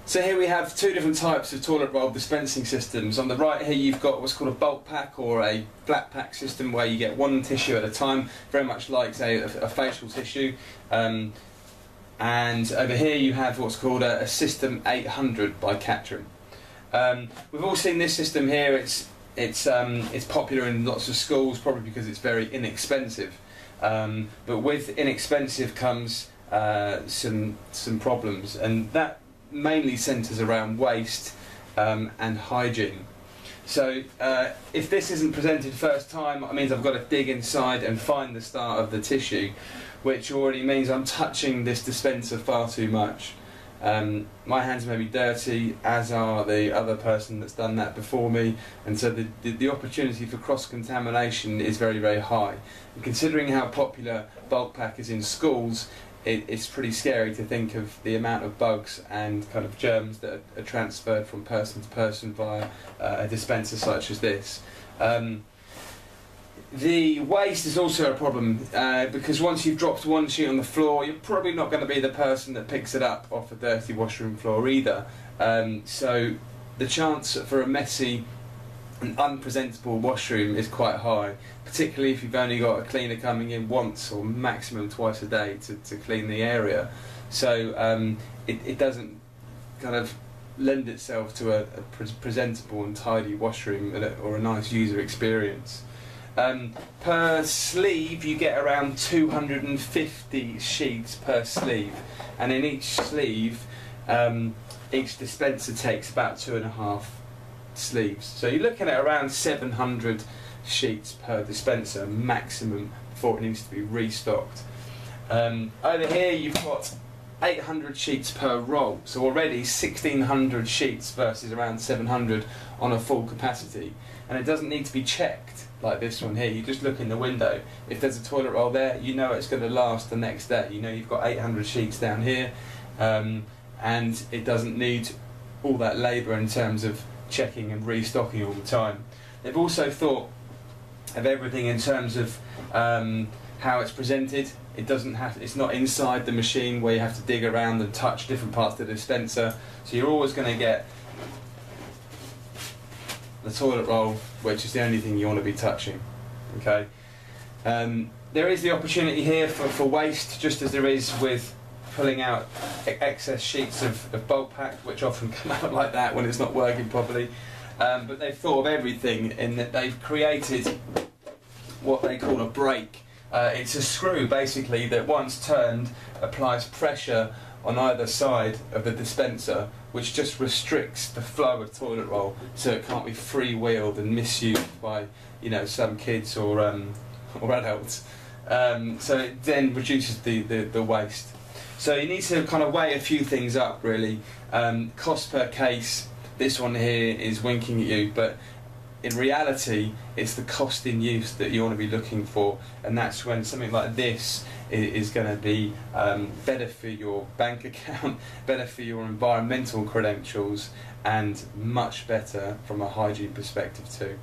So here we have two different types of toilet roll dispensing systems. On the right here you've got what's called a bulk pack or a flat pack system, where you get one tissue at a time, very much like, say, a facial tissue. And over here you have what's called a System 800 by Katrin. We've all seen this system here. It's popular in lots of schools, probably because it's very inexpensive. But with inexpensive comes some problems, and that mainly centres around waste and hygiene. So if this isn't presented first time, it means I've got to dig inside and find the start of the tissue, which already means I'm touching this dispenser far too much. My hands may be dirty, as are the other person that's done that before me, and so the opportunity for cross-contamination is very, very high. And considering how popular bulk pack is in schools, it's pretty scary to think of the amount of bugs and kind of germs that are transferred from person to person via a dispenser such as this. The waste is also a problem because once you've dropped one sheet on the floor, you're probably not going to be the person that picks it up off a dirty washroom floor either. So the chance for a messy and unpresentable washroom is quite high, particularly if you've only got a cleaner coming in once or maximum twice a day to clean the area. So it doesn't kind of lend itself to a presentable and tidy washroom or a nice user experience. Per sleeve you get around 250 sheets per sleeve, and in each sleeve each dispenser takes about 2.5 sleeves. So you're looking at around 700 sheets per dispenser maximum before it needs to be restocked. Over here you've got 800 sheets per roll, so already 1600 sheets versus around 700 on a full capacity, and it doesn't need to be checked like this one here. You just look in the window. If there's a toilet roll there, you know it's going to last the next day. You know you've got 800 sheets down here, and it doesn't need all that labour in terms of checking and restocking all the time. They've also thought of everything in terms of how it's presented. It's not inside the machine where you have to dig around and touch different parts of the dispenser, so you're always going to get the toilet roll, which is the only thing you want to be touching. Okay. There is the opportunity here for waste, just as there is with pulling out excess sheets of bulk pack, which often come out like that when it's not working properly. But they've thought of everything in that they've created what they call a brake. It's a screw basically that once turned applies pressure on either side of the dispenser, which just restricts the flow of toilet roll so it can't be freewheeled and misused by, you know, some kids or adults. So it then reduces the waste. So you need to kind of weigh a few things up really. Cost per case, this one here is winking at you, but in reality it's the cost in use that you want to be looking for, and that's when something like this is going to be better for your bank account, better for your environmental credentials, and much better from a hygiene perspective too.